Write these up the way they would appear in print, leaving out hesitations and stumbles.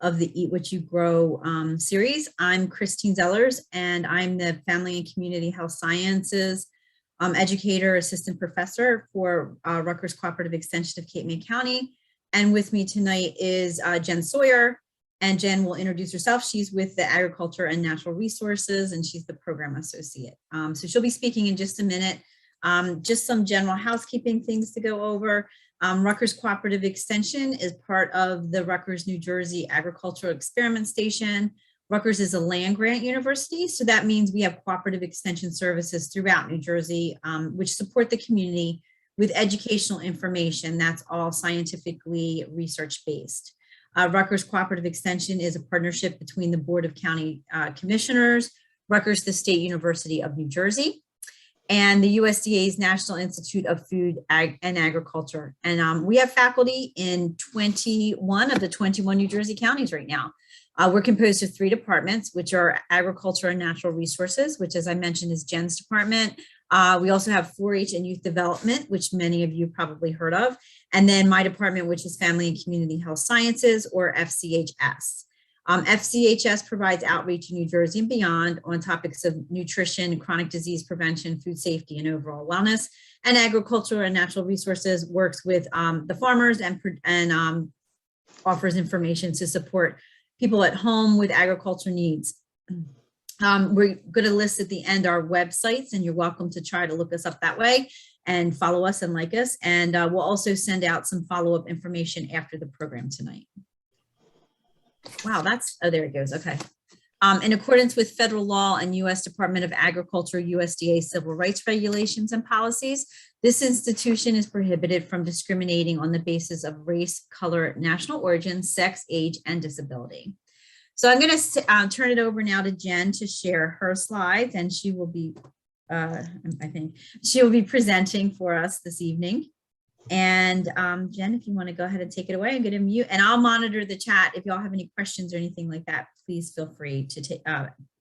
of the Eat What You Grow series. I'm Christine Zellers, and I'm the Family and Community Health Sciences educator, assistant professor for Rutgers Cooperative Extension of Cape May County. And with me tonight is Jen Sawyer, and Jen will introduce herself. She's with the Agriculture and Natural Resources, and she's the program associate. So she'll be speaking in just a minute. Just some general housekeeping things to go over. Rutgers Cooperative Extension is part of the Rutgers, New Jersey Agricultural Experiment Station. Rutgers is a land-grant university, so that means we have cooperative extension services throughout New Jersey, which support the community with educational information that's all scientifically research-based. Rutgers Cooperative Extension is a partnership between the Board of County Commissioners, Rutgers, the State University of New Jersey, and the USDA's National Institute of Food and Agriculture. And we have faculty in 21 of the 21 New Jersey counties right now. We're composed of 3 departments, which are Agriculture and Natural Resources, which, as I mentioned, is Jen's department. We also have 4-H and Youth Development, which many of you probably heard of. And then my department, which is Family and Community Health Sciences, or FCHS. FCHS provides outreach in New Jersey and beyond on topics of nutrition, chronic disease prevention, food safety, and overall wellness. And Agriculture and Natural Resources works with the farmers and offers information to support people at home with agriculture needs. We're going to list at the end our websites, and you're welcome to try to look us up that way and follow us and like us. And we'll also send out some follow-up information after the program tonight. Wow, oh, there it goes. Okay. In accordance with federal law and U.S. Department of Agriculture, USDA civil rights regulations and policies, this institution is prohibited from discriminating on the basis of race, color, national origin, sex, age, and disability. So I'm going to turn it over now to Jen to share her slides, and she will be, I think, she will be presenting for us this evening. And Jen, if you want to go ahead and take it away, I'm going to mute, and I'll monitor the chat. If y'all have any questions or anything like that, please feel free to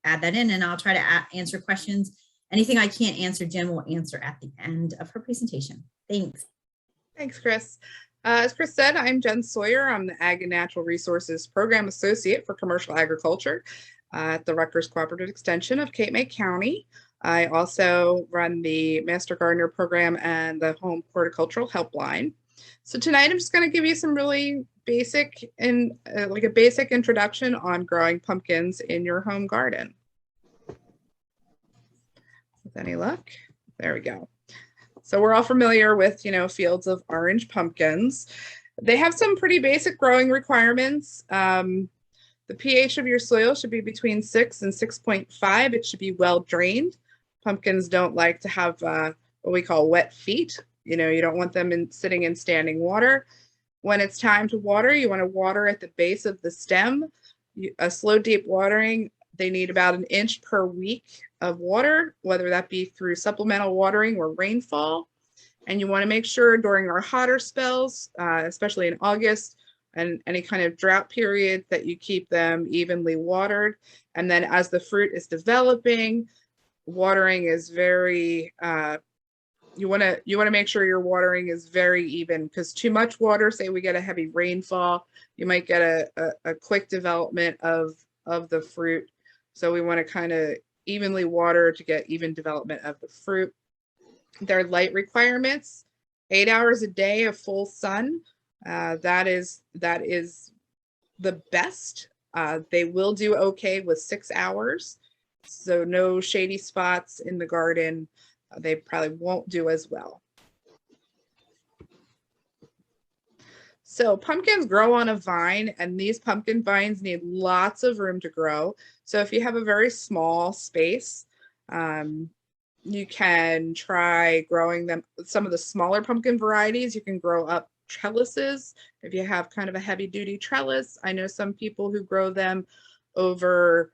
add that in, and I'll try to answer questions. Anything I can't answer, Jen will answer at the end of her presentation. Thanks. Thanks, Chris. As Chris said, I'm Jen Sawyer. I'm the Ag and Natural Resources Program Associate for Commercial Agriculture at the Rutgers Cooperative Extension of Cape May County. I also run the Master Gardener Program and the Home Horticultural Helpline. So tonight I'm just going to give you some really basic and like a basic introduction on growing pumpkins in your home garden. With any luck, there we go. So we're all familiar with, fields of orange pumpkins. They have some pretty basic growing requirements. The pH of your soil should be between 6 and 6.5. It should be well drained. Pumpkins don't like to have what we call wet feet. You don't want them sitting in standing water. When it's time to water, you want to water at the base of the stem. A slow, deep watering, they need about 1 inch per week of water, whether that be through supplemental watering or rainfall. And you want to make sure during our hotter spells, especially in August and any kind of drought period, that you keep them evenly watered. And then as the fruit is developing, watering is very, you want to make sure your watering is very even, because too much water, say we get a heavy rainfall, you might get a quick development of the fruit. So we want to kind of evenly water to get even development of the fruit. Their light requirements: 8 hours a day of full sun. That is the best. They will do okay with 6 hours. So no shady spots in the garden. They probably won't do as well. So pumpkins grow on a vine, and these pumpkin vines need lots of room to grow. So if you have a very small space, you can try growing them. Some of the smaller pumpkin varieties, you can grow up trellises. If you have kind of a heavy duty trellis, I know some people who grow them over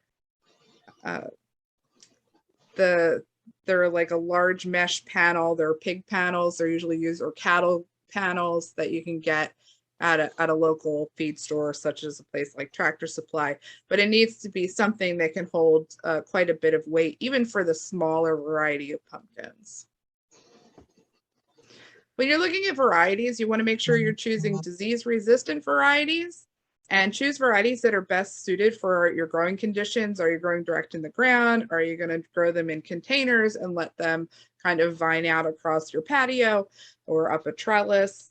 they're like a large mesh panel. They're pig panels. They're usually used, or cattle panels that you can get at a local feed store, such as a place like Tractor Supply. But it needs to be something that can hold quite a bit of weight, even for the smaller variety of pumpkins. When you're looking at varieties, you want to make sure you're choosing disease-resistant varieties and choose varieties that are best suited for your growing conditions. Are you growing direct in the ground? Are you going to grow them in containers and let them kind of vine out across your patio or up a trellis?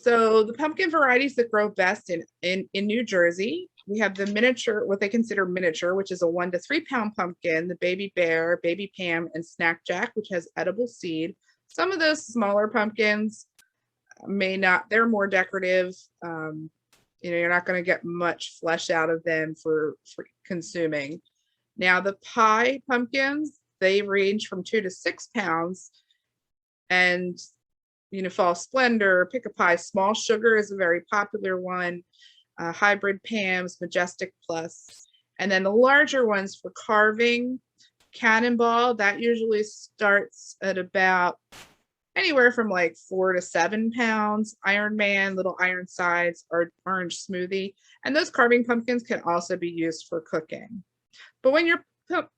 So the pumpkin varieties that grow best in New Jersey, we have the miniature, what they consider miniature, which is a 1 to 3 pound pumpkin, the baby bear, baby Pam, and snack jack, which has edible seed. Some of those smaller pumpkins may not, they're more decorative. You're not going to get much flesh out of them for consuming. Now the pie pumpkins, they range from 2 to 6 pounds, and Fall Splendor, Pick a Pie, Small Sugar is a very popular one, Hybrid Pams, Majestic Plus, and then the larger ones for carving, Cannonball, that usually starts at about anywhere from like 4 to 7 pounds. Iron Man, Little Iron Sides, or Orange Smoothie. And those carving pumpkins can also be used for cooking. But when you're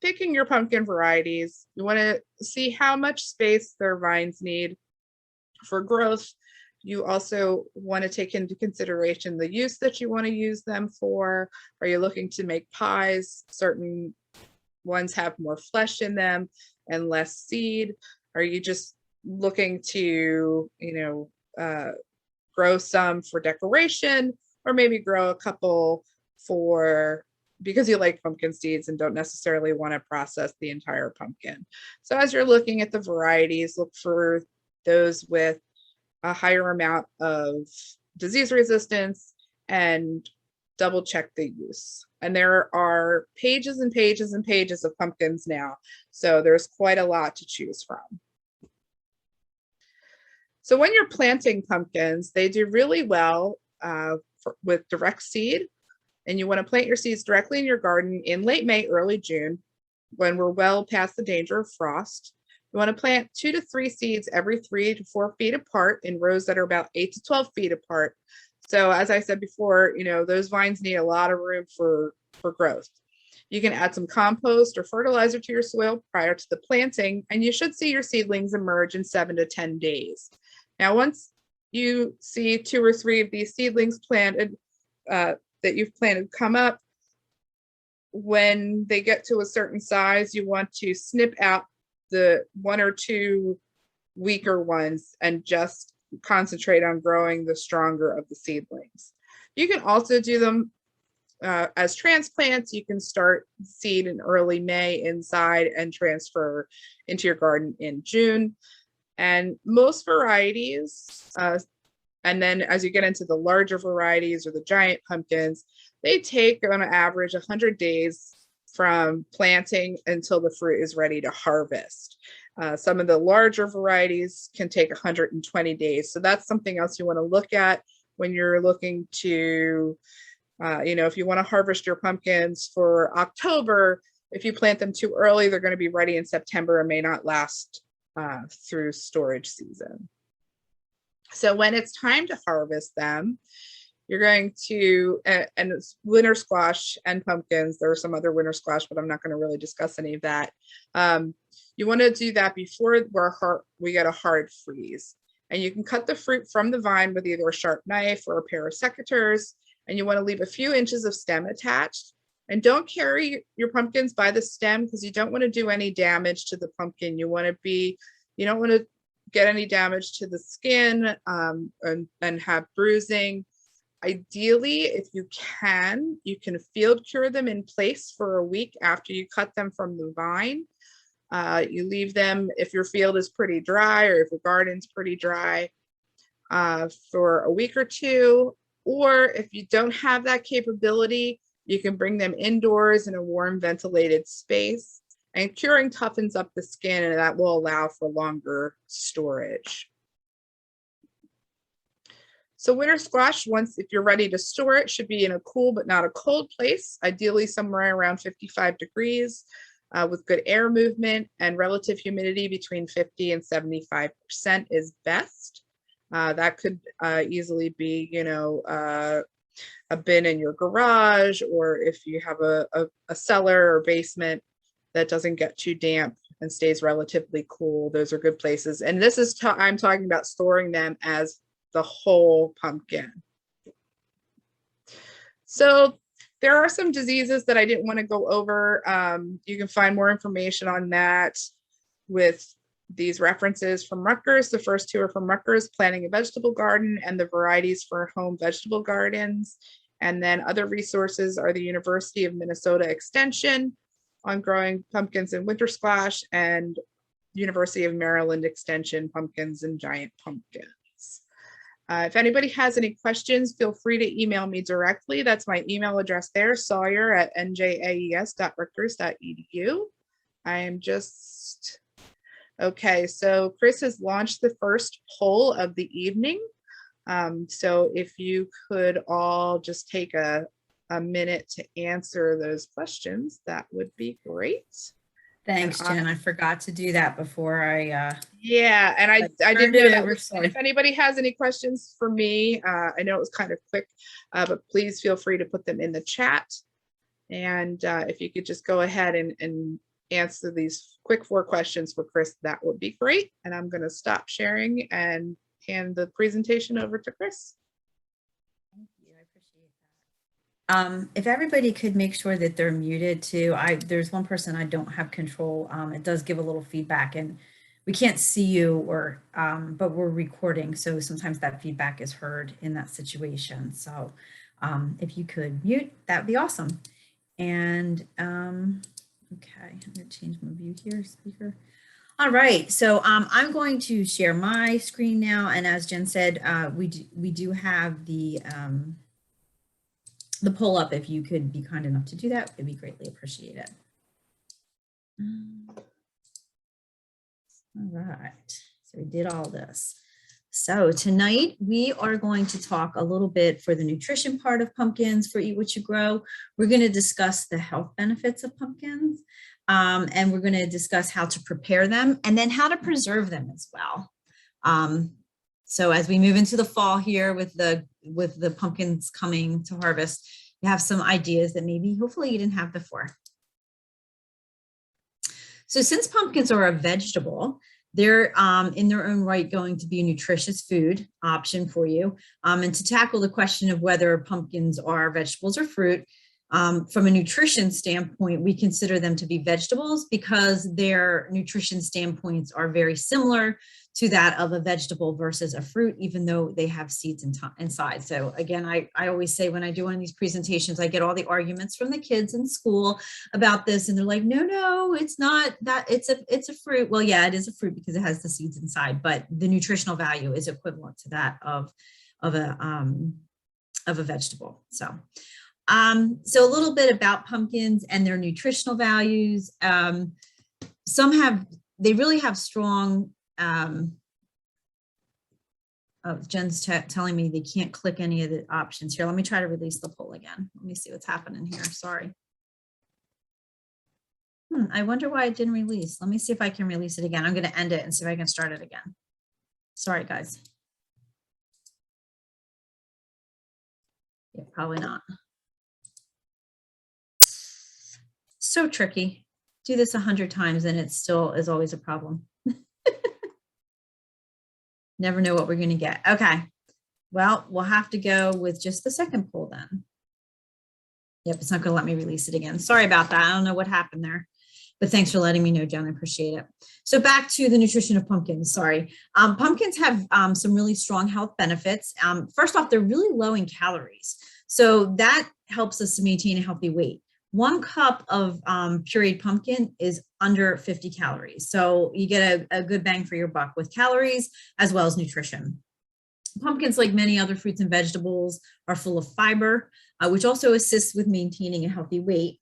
picking your pumpkin varieties, you want to see how much space their vines need for growth. You also want to take into consideration the use that you want to use them for. Are you looking to make pies? Certain ones have more flesh in them and less seed. Are you just looking to grow some for decoration, or maybe grow a couple for because you like pumpkin seeds and don't necessarily want to process the entire pumpkin? So as you're looking at the varieties, look for those with a higher amount of disease resistance and double check the use. And there are pages and pages and pages of pumpkins now, so there's quite a lot to choose from. So when you're planting pumpkins, they do really well with direct seed, and you want to plant your seeds directly in your garden in late May, early June, when we're well past the danger of frost. You want to plant 2 to 3 seeds every 3 to 4 feet apart in rows that are about 8 to 12 feet apart. So as I said before, those vines need a lot of room for growth. You can add some compost or fertilizer to your soil prior to the planting, and you should see your seedlings emerge in 7 to 10 days. Now, once you see 2 or 3 of these seedlings planted that you've planted come up, when they get to a certain size, you want to snip out the 1 or 2 weaker ones and just concentrate on growing the stronger of the seedlings. You can also do them as transplants. You can start seed in early May inside and transfer into your garden in June. And most varieties, and then as you get into the larger varieties or the giant pumpkins, they take on average 100 days from planting until the fruit is ready to harvest. Some of the larger varieties can take 120 days. So that's something else you want to look at when you're looking to, if you want to harvest your pumpkins for October, if you plant them too early, they're going to be ready in September and may not last through storage season. So when it's time to harvest them, you're going to, and it's winter squash and pumpkins. There are some other winter squash, but I'm not going to really discuss any of that. You want to do that before we get a hard freeze. And you can cut the fruit from the vine with either a sharp knife or a pair of secateurs. And you want to leave a few inches of stem attached. And don't carry your pumpkins by the stem, because you don't want to do any damage to the pumpkin. You don't want to get any damage to the skin and have bruising. Ideally, if you can field cure them in place for a week after you cut them from the vine. You leave them, if your field is pretty dry or if your garden's pretty dry, for a week or 2. Or if you don't have that capability, you can bring them indoors in a warm, ventilated space. And curing toughens up the skin, and that will allow for longer storage. So winter squash, if you're ready to store it, should be in a cool but not a cold place, ideally somewhere around 55 degrees with good air movement, and relative humidity between 50 and 75% is best. That could easily be, a bin in your garage, or if you have a cellar or basement that doesn't get too damp and stays relatively cool. Those are good places. And this is, I'm talking about storing them as the whole pumpkin. So there are some diseases that I didn't want to go over. You can find more information on that with these references from Rutgers. The first two are from Rutgers, Planting a Vegetable Garden, and the Varieties for Home Vegetable Gardens. And then other resources are the University of Minnesota Extension on growing pumpkins and winter squash, and University of Maryland Extension, pumpkins and giant pumpkins. If anybody has any questions, feel free to email me directly. That's my email address there, sawyer@njaes.rutgers.edu. I am just, okay, so Chris has launched the first poll of the evening. So if you could all just take a minute to answer those questions, that would be great. Thanks, Jen. I forgot to do that before I yeah, and I didn't know that. If anybody has any questions for me, I know it was kind of quick, but please feel free to put them in the chat. And if you could just go ahead and answer these quick 4 questions for Chris, that would be great. And I'm going to stop sharing and hand the presentation over to Chris. Thank you. I appreciate that. If everybody could make sure that they're muted too. There's one person I don't have control. It does give a little feedback, and we can't see you, or but we're recording, so sometimes that feedback is heard in that situation. So if you could mute, that would be awesome. And okay, I'm gonna change my view here, speaker. All right, so I'm going to share my screen now, and as Jen said, we do have the poll up. If you could be kind enough to do that, it'd be greatly appreciated. All right, so we did all this. So tonight we are going to talk a little bit for the nutrition part of pumpkins for Eat What You Grow. We're going to discuss the health benefits of pumpkins, and we're going to discuss how to prepare them and then how to preserve them as well. So as we move into the fall here with the pumpkins coming to harvest, you have some ideas that maybe hopefully you didn't have before. So since pumpkins are a vegetable, they're in their own right going to be a nutritious food option for you. And to tackle the question of whether pumpkins are vegetables or fruit, from a nutrition standpoint, we consider them to be vegetables because their nutrition standpoints are very similar to that of a vegetable versus a fruit, even though they have seeds inside. So again, I always say when I do one of these presentations, I get all the arguments from the kids in school about this, and they're like, no, it's not that, it's a fruit. Well, yeah, it is a fruit because it has the seeds inside, but the nutritional value is equivalent to that of a vegetable. So a little bit about pumpkins and their nutritional values. They really have strong, Jen's telling me they can't click any of the options here. Let me try to release the poll again. Let me see what's happening here. Sorry. I wonder why it didn't release. Let me see if I can release it again. I'm going to end it and see if I can start it again. Sorry, guys. Yeah, probably not. So tricky. Do this 100 times and it still is always a problem. Never know what we're going to get. Okay. Well, we'll have to go with just the second poll then. Yep, it's not going to let me release it again. Sorry about that. I don't know what happened there, but thanks for letting me know, Jen. I appreciate it. So back to the nutrition of pumpkins. Sorry. Pumpkins have some really strong health benefits. First off, they're really low in calories. So that helps us to maintain a healthy weight. 1 cup of pureed pumpkin is under 50 calories. So you get a good bang for your buck with calories as well as nutrition. Pumpkins, like many other fruits and vegetables, are full of fiber, which also assists with maintaining a healthy weight.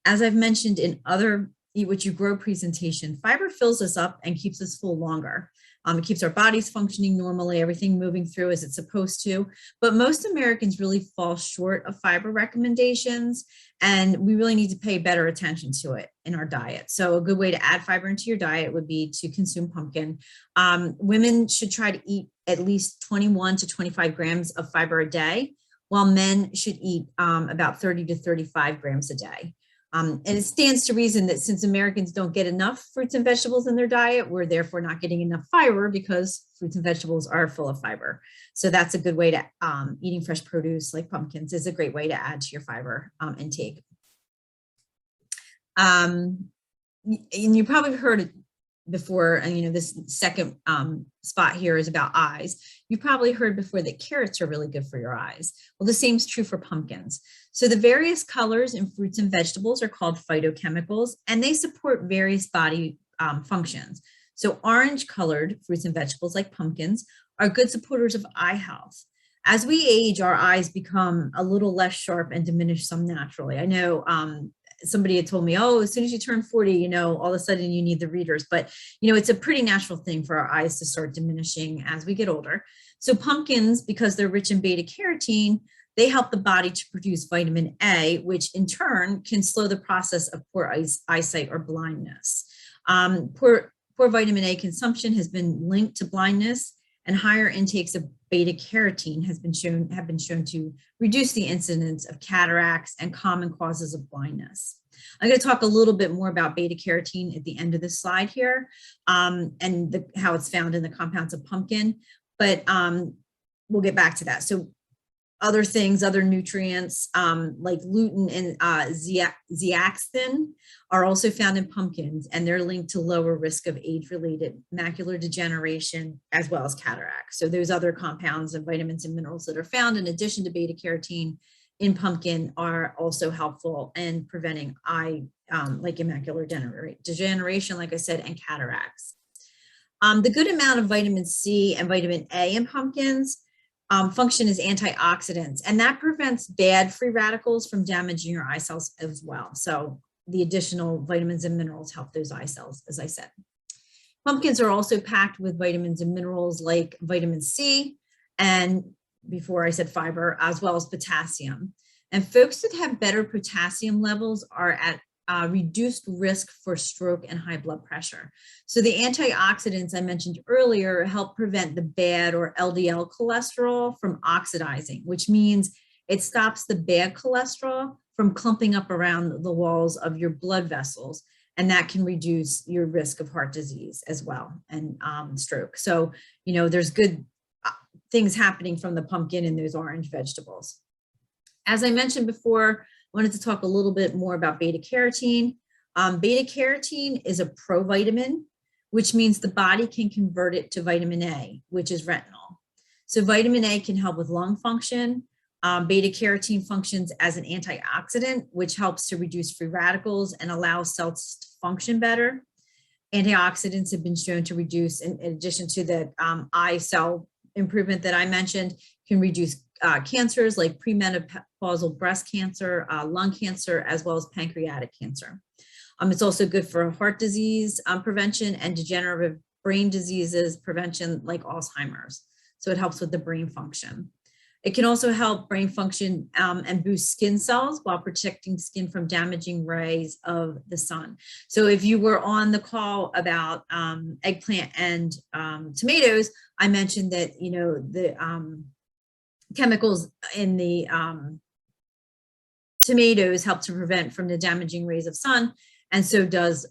As I've mentioned in other Eat What You Grow presentation, fiber fills us up and keeps us full longer. It keeps our bodies functioning normally, everything moving through as it's supposed to. But most Americans really fall short of fiber recommendations, and we really need to pay better attention to it in our diet. So a good way to add fiber into your diet would be to consume pumpkin. Women should try to eat at least 21 to 25 grams of fiber a day, while men should eat about 30 to 35 grams a day. And it stands to reason that since Americans don't get enough fruits and vegetables in their diet, we're therefore not getting enough fiber because fruits and vegetables are full of fiber. So that's a good way to, eating fresh produce like pumpkins is a great way to add to your fiber intake. And you probably heard it before, and this second spot here is about eyes. You probably heard before that carrots are really good for your eyes. Well, the same is true for pumpkins. So the various colors in fruits and vegetables are called phytochemicals, and they support various body functions. So orange colored fruits and vegetables like pumpkins are good supporters of eye health. As we age, our eyes become a little less sharp and diminish some naturally. I know somebody had told me, oh, as soon as you turn 40, all of a sudden you need the readers. But, it's a pretty natural thing for our eyes to start diminishing as we get older. So pumpkins, because they're rich in beta carotene, they help the body to produce vitamin A, which in turn can slow the process of poor eyesight or blindness. Poor vitamin A consumption has been linked to blindness, and higher intakes of beta carotene have been shown to reduce the incidence of cataracts and common causes of blindness. I'm going to talk a little bit more about beta carotene at the end of this slide here, and how it's found in the compounds of pumpkin, but we'll get back to that. So other things, other nutrients like lutein and zeaxanthin are also found in pumpkins, and they're linked to lower risk of age-related macular degeneration as well as cataracts. So those other compounds and vitamins and minerals that are found in addition to beta carotene in pumpkin are also helpful in preventing eye, like macular degeneration, like I said, and cataracts. The good amount of vitamin C and vitamin A in pumpkins function as antioxidants, and that prevents bad free radicals from damaging your eye cells as well. So the additional vitamins and minerals help those eye cells, as I said. Pumpkins are also packed with vitamins and minerals like vitamin C, and before I said fiber, as well as potassium. And folks that have better potassium levels are at reduced risk for stroke and high blood pressure. So the antioxidants I mentioned earlier help prevent the bad or LDL cholesterol from oxidizing, which means it stops the bad cholesterol from clumping up around the walls of your blood vessels, and that can reduce your risk of heart disease as well, and stroke. So, there's good things happening from the pumpkin and those orange vegetables. As I mentioned before, I wanted to talk a little bit more about beta carotene. Beta carotene is a provitamin, which means the body can convert it to vitamin A, which is retinol. So vitamin A can help with lung function. Beta carotene functions as an antioxidant, which helps to reduce free radicals and allows cells to function better. Antioxidants have been shown to reduce, in addition to the eye cell improvement that I mentioned, can reduce cancers like premenopausal breast cancer, lung cancer, as well as pancreatic cancer. It's also good for heart disease prevention and degenerative brain diseases prevention like Alzheimer's. So it helps with the brain function. It can also help brain function and boost skin cells while protecting skin from damaging rays of the sun. So if you were on the call about eggplant and tomatoes, I mentioned that, the chemicals in the tomatoes help to prevent from the damaging rays of sun, and so does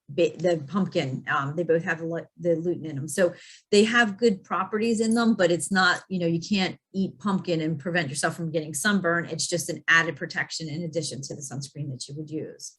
the pumpkin. They both have the lutein in them, so they have good properties in them, but it's not, you can't eat pumpkin and prevent yourself from getting sunburn. It's just an added protection in addition to the sunscreen that you would use.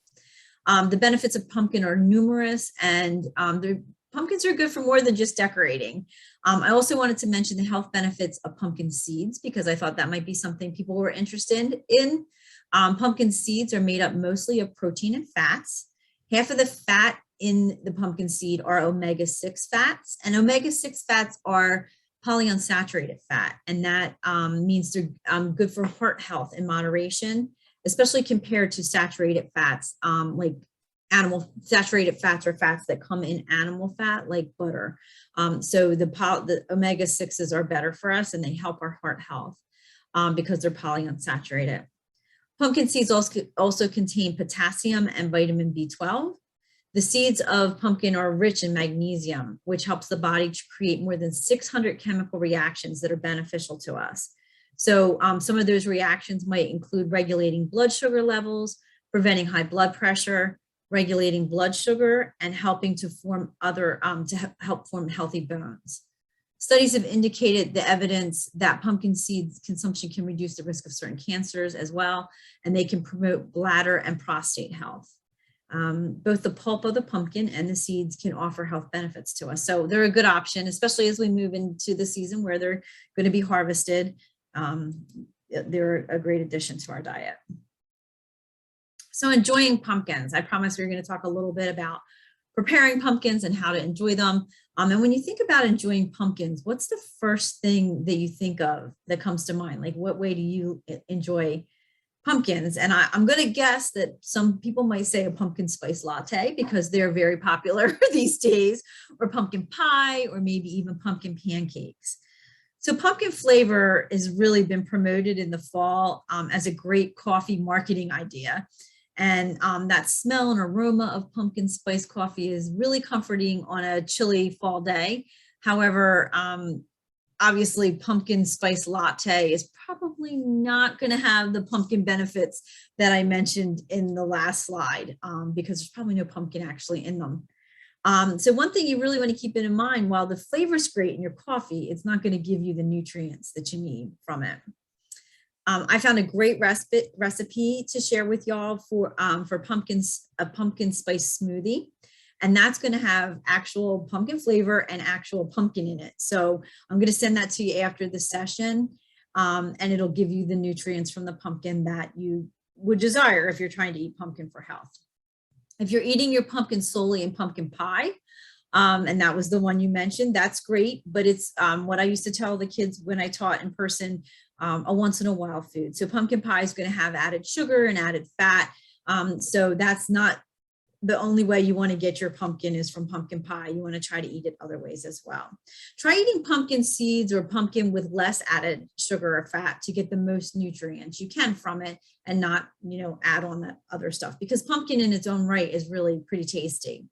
The benefits of pumpkin are numerous, and the pumpkins are good for more than just decorating. I also wanted to mention the health benefits of pumpkin seeds because I thought that might be something people were interested in. Pumpkin seeds are made up mostly of protein and fats. Half of the fat in the pumpkin seed are omega-6 fats, and omega-6 fats are polyunsaturated fat, and that means they're good for heart health in moderation, especially compared to saturated fats like saturated fats or fats that come in animal fat like butter. So the omega-6s are better for us, and they help our heart health because they're polyunsaturated. Pumpkin seeds also contain potassium and vitamin B12. The seeds of pumpkin are rich in magnesium, which helps the body to create more than 600 chemical reactions that are beneficial to us. So some of those reactions might include regulating blood sugar levels, preventing high blood pressure, regulating blood sugar, and helping to form help form healthy bones. Studies have indicated the evidence that pumpkin seeds consumption can reduce the risk of certain cancers as well, and they can promote bladder and prostate health. Both the pulp of the pumpkin and the seeds can offer health benefits to us. So they're a good option, especially as we move into the season where they're going to be harvested. They're a great addition to our diet. So enjoying pumpkins. I promise we're going to talk a little bit about preparing pumpkins and how to enjoy them. And when you think about enjoying pumpkins, what's the first thing that you think of that comes to mind? Like, what way do you enjoy pumpkins? And I'm going to guess that some people might say a pumpkin spice latte because they're very popular these days, or pumpkin pie, or maybe even pumpkin pancakes. So pumpkin flavor has really been promoted in the fall as a great coffee marketing idea. And that smell and aroma of pumpkin spice coffee is really comforting on a chilly fall day. However, obviously pumpkin spice latte is probably not going to have the pumpkin benefits that I mentioned in the last slide because there's probably no pumpkin actually in them. So one thing you really want to keep in mind, while the flavor's great in your coffee, it's not going to give you the nutrients that you need from it. I found a great recipe to share with y'all for a pumpkin spice smoothie. And that's going to have actual pumpkin flavor and actual pumpkin in it. So I'm going to send that to you after the session. And it'll give you the nutrients from the pumpkin that you would desire if you're trying to eat pumpkin for health. If you're eating your pumpkin solely in pumpkin pie, and that was the one you mentioned, that's great. But it's what I used to tell the kids when I taught in person, a once in a while food. So pumpkin pie is going to have added sugar and added fat. So that's not the only way you want to get your pumpkin is from pumpkin pie. You want to try to eat it other ways as well. Try eating pumpkin seeds or pumpkin with less added sugar or fat to get the most nutrients you can from it and not, add on that other stuff, because pumpkin in its own right is really pretty tasty.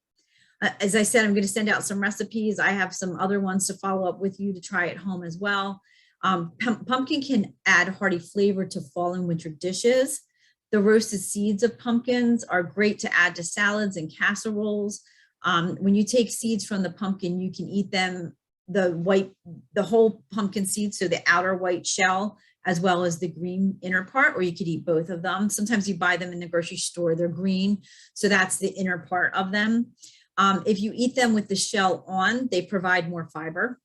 As I said, I'm going to send out some recipes. I have some other ones to follow up with you to try at home as well. Pumpkin can add hearty flavor to fall and winter dishes. The roasted seeds of pumpkins are great to add to salads and casseroles. When you take seeds from the pumpkin, you can eat them, the whole pumpkin seed, so the outer white shell, as well as the green inner part, or you could eat both of them. Sometimes you buy them in the grocery store, they're green, so that's the inner part of them. If you eat them with the shell on, they provide more fiber.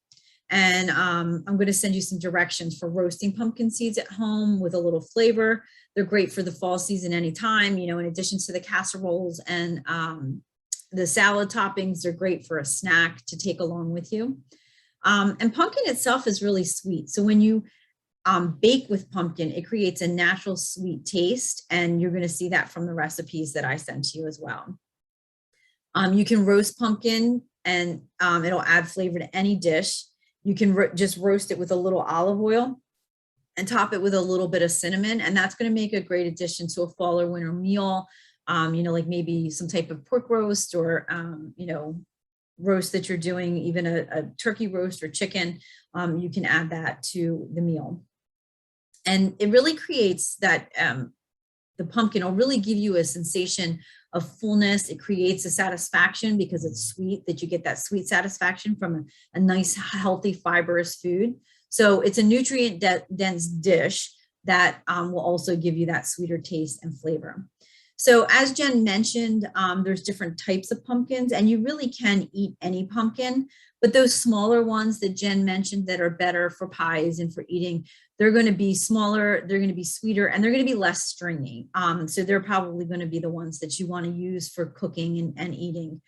And I'm going to send you some directions for roasting pumpkin seeds at home with a little flavor. They're great for the fall season anytime, in addition to the casseroles and the salad toppings, they're great for a snack to take along with you. And pumpkin itself is really sweet. So when you bake with pumpkin, it creates a natural sweet taste. And you're going to see that from the recipes that I sent to you as well. You can roast pumpkin and it'll add flavor to any dish. You can just roast it with a little olive oil and top it with a little bit of cinnamon. And that's going to make a great addition to a fall or winter meal, like maybe some type of pork roast or, roast that you're doing, even a turkey roast or chicken. You can add that to the meal. And it really creates that the pumpkin will really give you a sensation of fullness. It creates a satisfaction because it's sweet, that you get that sweet satisfaction from a nice, healthy, fibrous food. So it's a nutrient dense dish that will also give you that sweeter taste and flavor. So as Jen mentioned, there's different types of pumpkins, and you really can eat any pumpkin, but those smaller ones that Jen mentioned that are better for pies and for eating, they're going to be smaller, they're going to be sweeter, and they're going to be less stringy. So they're probably going to be the ones that you want to use for cooking and eating.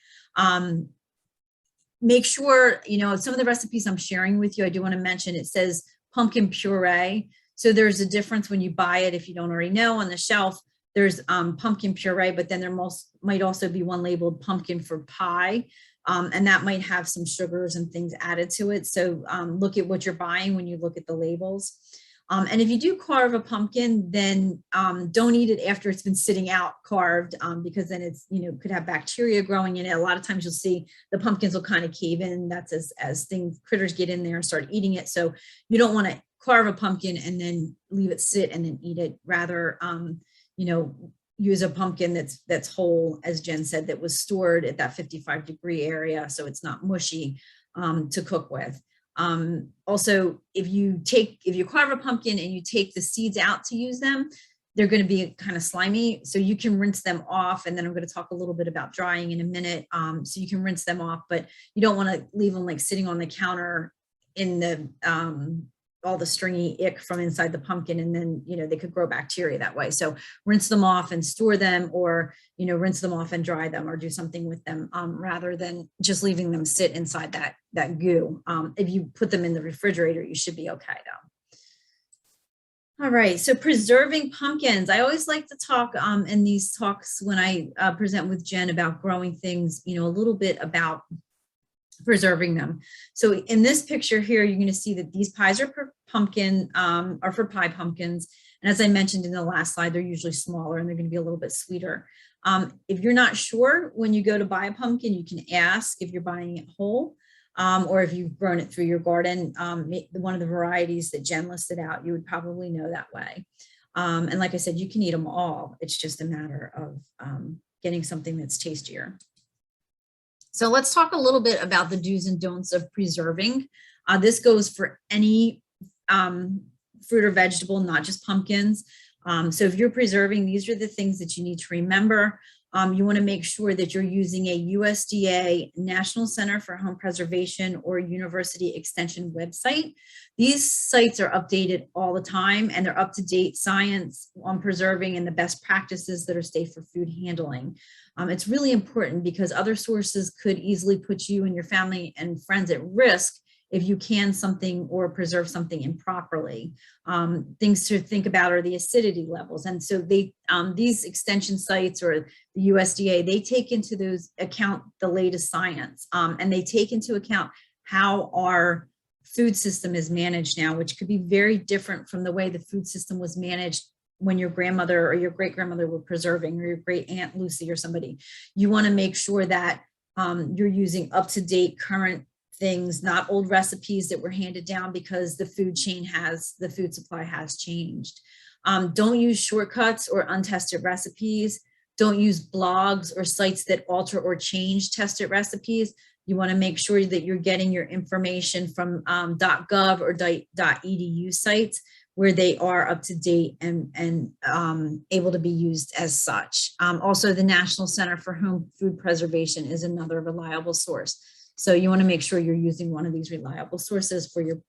Make sure, some of the recipes I'm sharing with you, I do want to mention, it says pumpkin puree. So there's a difference when you buy it, if you don't already know, on the shelf. There's pumpkin puree, but then there might also be one labeled pumpkin for pie. And that might have some sugars and things added to it. So look at what you're buying when you look at the labels. And if you do carve a pumpkin, then don't eat it after it's been sitting out carved, because then it's, could have bacteria growing in it. A lot of times you'll see the pumpkins will kind of cave in. That's as critters get in there and start eating it. So you don't want to carve a pumpkin and then leave it sit and then eat it. Rather, use a pumpkin that's whole, as Jen said, that was stored at that 55-degree area, so it's not mushy to cook with. Also, if you carve a pumpkin and you take the seeds out to use them, they're going to be kind of slimy, so you can rinse them off. And then I'm going to talk a little bit about drying in a minute. So you can rinse them off, but you don't want to leave them like sitting on the counter in the all the stringy ick from inside the pumpkin, and then they could grow bacteria that way. So rinse them off and store them, or rinse them off and dry them, or do something with them rather than just leaving them sit inside that goo. If you put them in the refrigerator, you should be okay though. All right, so preserving pumpkins. I always like to talk in these talks when I present with Jen about growing things, a little bit about preserving them. So in this picture here, you're going to see that these pies are for pie pumpkins. And as I mentioned in the last slide, they're usually smaller and they're going to be a little bit sweeter. If you're not sure when you go to buy a pumpkin, you can ask if you're buying it whole. Or if you've grown it through your garden, one of the varieties that Jen listed out, you would probably know that way. And like I said, you can eat them all. It's just a matter of getting something that's tastier. So let's talk a little bit about the do's and don'ts of preserving. This goes for any fruit or vegetable, not just pumpkins. So if you're preserving, these are the things that you need to remember. You want to make sure that you're using a USDA National Center for Home Preservation or University Extension website. These sites are updated all the time, and they're up-to-date science on preserving and the best practices that are safe for food handling. It's really important because other sources could easily put you and your family and friends at risk if you can something or preserve something improperly. Things to think about are the acidity levels. And so these extension sites or the USDA, they take into those account the latest science, and they take into account how our food system is managed now, which could be very different from the way the food system was managed when your grandmother or your great-grandmother were preserving, or your great Aunt Lucy or somebody. You want to make sure that you're using up-to-date current things, not old recipes that were handed down, because the food supply has changed. Don't use shortcuts or untested recipes. Don't use blogs or sites that alter or change tested recipes. You want to make sure that you're getting your information from .gov or .edu sites where they are up to date and able to be used as such. Also, the National Center for Home Food Preservation is another reliable source. So you want to make sure you're using one of these reliable sources for your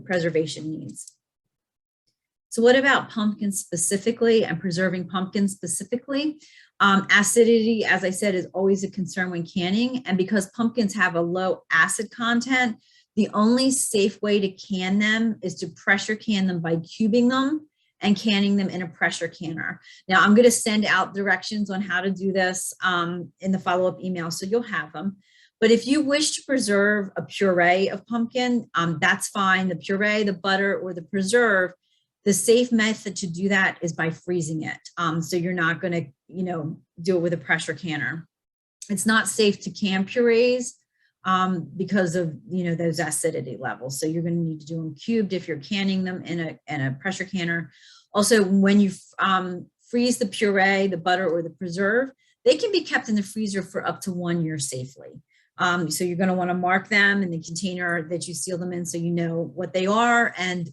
preservation needs. So what about pumpkins specifically and preserving pumpkins specifically? Acidity, as I said, is always a concern when canning. And because pumpkins have a low acid content, the only safe way to can them is to pressure can them by cubing them and canning them in a pressure canner. Now, I'm going to send out directions on how to do this in the follow-up email, so you'll have them. But if you wish to preserve a puree of pumpkin, that's fine. The puree, the butter, or the preserve, the safe method to do that is by freezing it. So you're not going to, do it with a pressure canner. It's not safe to can purees because of, those acidity levels. So you're going to need to do them cubed if you're canning them in a pressure canner. Also, when you freeze the puree, the butter, or the preserve, they can be kept in the freezer for up to 1 year safely. So you're going to want to mark them in the container that you seal them in, so you know what they are. And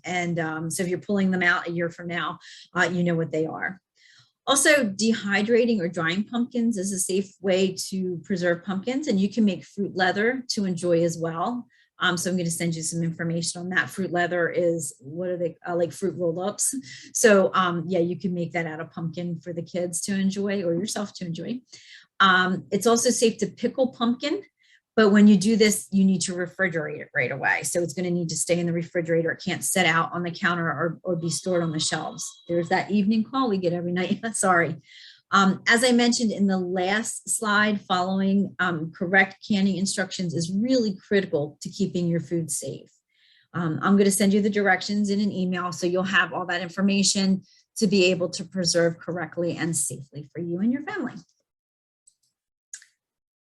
so if you're pulling them out a year from now, you know what they are. Also, dehydrating or drying pumpkins is a safe way to preserve pumpkins, and you can make fruit leather to enjoy as well. So I'm going to send you some information on that. Fruit leather is, what are they, like fruit roll-ups. So yeah, you can make that out of pumpkin for the kids to enjoy, or yourself to enjoy. It's also safe to pickle pumpkin. But when you do this, you need to refrigerate it right away. So it's going to need to stay in the refrigerator. It can't sit out on the counter or be stored on the shelves. There's that evening call we get every night. Sorry. As I mentioned in the last slide, following correct canning instructions is really critical to keeping your food safe. I'm going to send you the directions in an email, so you'll have all that information to be able to preserve correctly and safely for you and your family.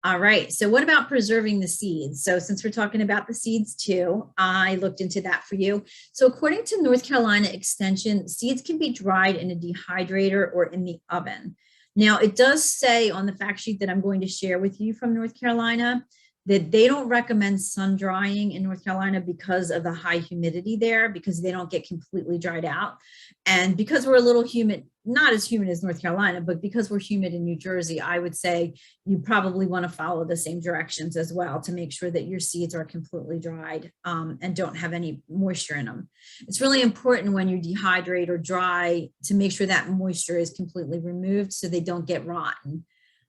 All right, so what about preserving the seeds? So since we're talking about the seeds too, I looked into that for you. So according to North Carolina Extension, seeds can be dried in a dehydrator or in the oven. Now, it does say on the fact sheet that I'm going to share with you from North Carolina that they don't recommend sun drying in North Carolina because of the high humidity there, because they don't get completely dried out. And because we're a little humid, not as humid as North Carolina, but because we're humid in New Jersey, I would say you probably want to follow the same directions as well to make sure that your seeds are completely dried and don't have any moisture in them. It's really important when you dehydrate or dry to make sure that moisture is completely removed so they don't get rotten.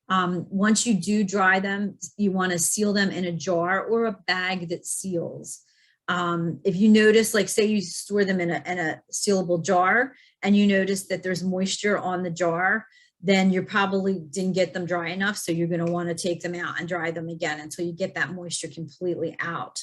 Once you do dry them, you want to seal them in a jar or a bag that seals. If you notice, like say you store them in a sealable jar and you notice that there's moisture on the jar, then you probably didn't get them dry enough. So you're going to want to take them out and dry them again until you get that moisture completely out.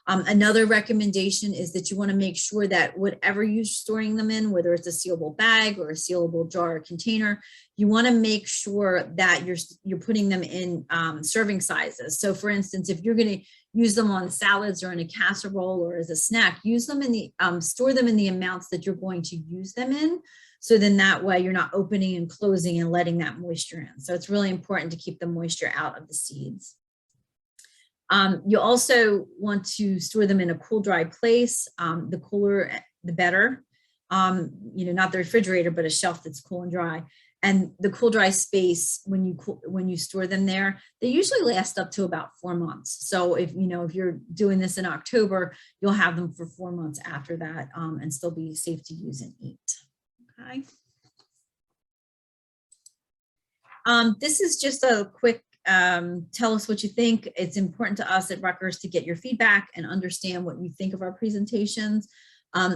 Another recommendation is that you want to make sure that whatever you're storing them in, whether it's a sealable bag or a sealable jar or container, you want to make sure that you're putting them in serving sizes. So for instance, if you're going to use them on salads or in a casserole or as a snack, use them in the, store them in the amounts that you're going to use them in. So then that way you're not opening and closing and letting that moisture in. So it's really important to keep the moisture out of the seeds. You also want to store them in a cool, dry place. The cooler, the better. Not the refrigerator, but a shelf that's cool and dry. And the cool, dry space, when you store them there, they usually last up to about 4 months. So if you're doing this in October, you'll have them for 4 months after that and still be safe to use and eat. Okay. This is just a quick tell us what you think. It's important to us at Rutgers to get your feedback and understand what you think of our presentations.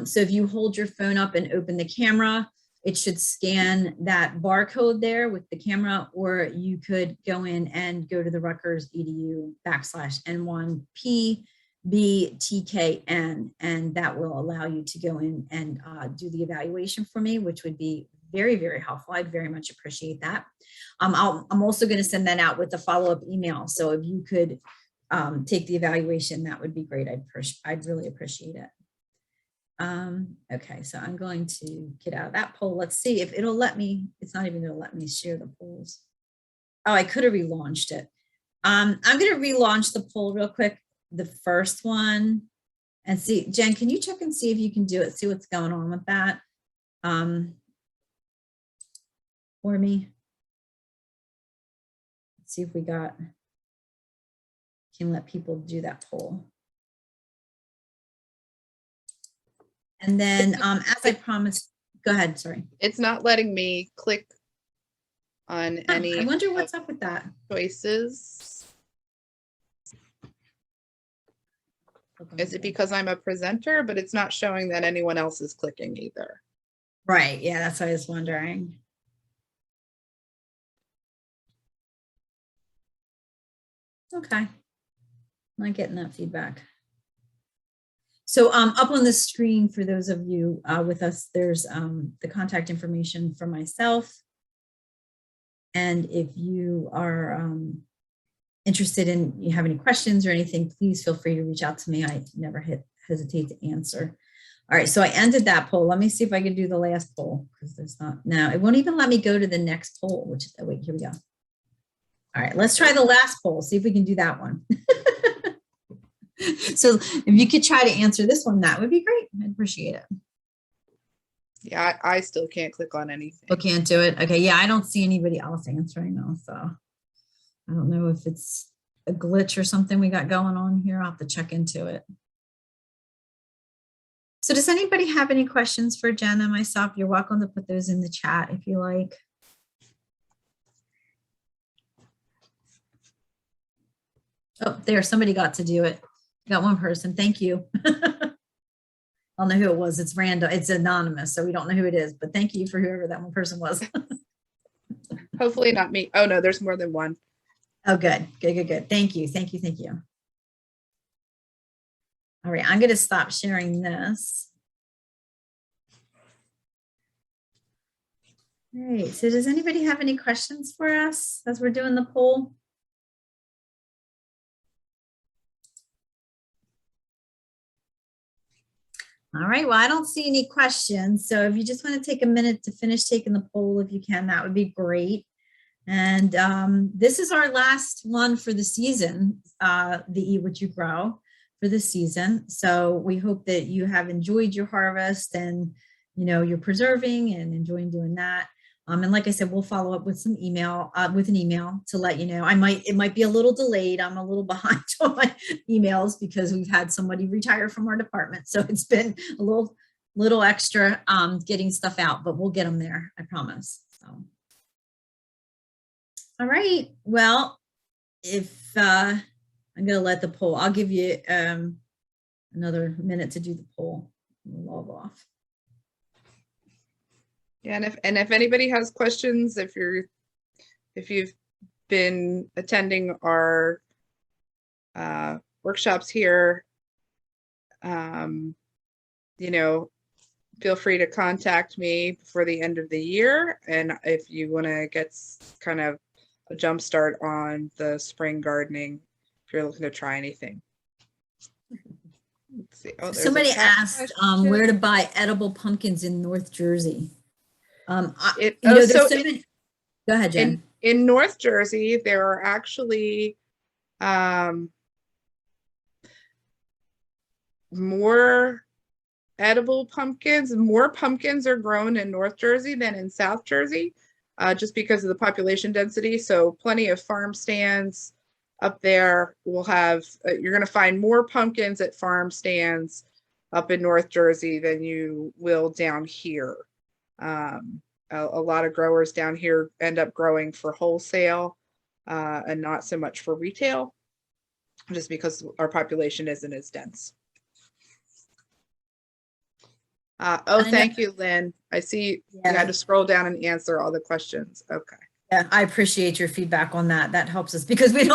So if you hold your phone up and open the camera, it should scan that barcode there with the camera, or you could go in and go to the Rutgers edu/N1PBTKN, and that will allow you to go in and do the evaluation for me, which would be very, very helpful. I'd very much appreciate that. I'm also going to send that out with a follow-up email. So if you could take the evaluation, that would be great. I'd really appreciate it. Okay, so I'm going to get out of that poll. Let's see if it'll let me. It's not even going to let me share the polls. Oh, I could have relaunched it. I'm going to relaunch the poll real quick, the first one, and see. Jen, can you check and see if you can do it? See what's going on with that for me. Let's see if we can let people do that poll. And then as I promised, go ahead, sorry. It's not letting me click on any. I wonder what's up with that. Choices. Is it because I'm a presenter, but it's not showing that anyone else is clicking either? Right, yeah, that's what I was wondering. Okay, I'm not getting that feedback. So up on the screen for those of you with us, there's the contact information for myself. And if you are interested in, you have any questions or anything, please feel free to reach out to me. I never hesitate to answer. All right, so I ended that poll. Let me see if I can do the last poll, because there's not, now it won't even let me go to the next poll, which is, oh, wait, here we go. All right, let's try the last poll, see if we can do that one. So if you could try to answer this one, that would be great. I'd appreciate it. Yeah, I still can't click on anything. Oh, can't do it. Okay, yeah, I don't see anybody else answering though, so I don't know if it's a glitch or something we got going on here. I'll have to check into it. So does anybody have any questions for Jen and myself? You're welcome to put those in the chat if you like. Oh, there, somebody got to do it. Got one person, thank you. I don't know who it was, it's random, it's anonymous, so we don't know who it is, but thank you for whoever that one person was. Hopefully not me. Oh no, there's more than one. Oh, good, good, good, good. Thank you, thank you, thank you. All right, I'm gonna stop sharing this. All right, so does anybody have any questions for us as we're doing the poll? All right, well, I don't see any questions. So if you just want to take a minute to finish taking the poll, if you can, that would be great. And this is our last one for the season, the Eat What You Grow for the season. So we hope that you have enjoyed your harvest and, you know, you're preserving and enjoying doing that. And like I said, we'll follow up with some email, with an email to let you know. It might be a little delayed. I'm a little behind on my emails because we've had somebody retire from our department. So it's been a little extra getting stuff out, but we'll get them there, I promise. So. All right. Well, if I'm going to let the poll, I'll give you another minute to do the poll. We'll log off. Yeah, and if anybody has questions, if you've been attending our workshops here, you know, feel free to contact me before the end of the year. And if you want to get kind of a jump start on the spring gardening, if you're looking to try anything. Let's see. Oh, somebody asked where to buy edible pumpkins in North Jersey. Go ahead, Jen. In North Jersey, there are actually more edible pumpkins. More pumpkins are grown in North Jersey than in South Jersey, just because of the population density. So plenty of farm stands up there will have, you're going to find more pumpkins at farm stands up in North Jersey than you will down here. A lot of growers down here end up growing for wholesale and not so much for retail, just because our population isn't as dense. Thank you, Lynn. I see you had to scroll down and answer all the questions. Okay. Yeah, I appreciate your feedback on that. That helps us because we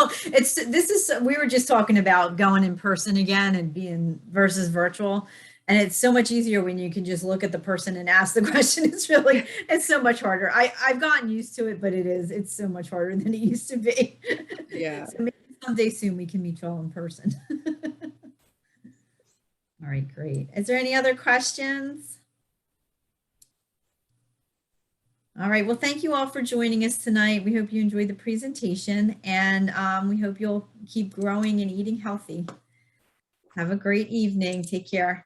were just talking about going in person again and being versus virtual. And it's so much easier when you can just look at the person and ask the question. It's so much harder. I've gotten used to it, but it's so much harder than it used to be. Yeah. So maybe someday soon we can meet you all in person. All right, great. Is there any other questions? All right, well, thank you all for joining us tonight. We hope you enjoyed the presentation, and we hope you'll keep growing and eating healthy. Have a great evening. Take care.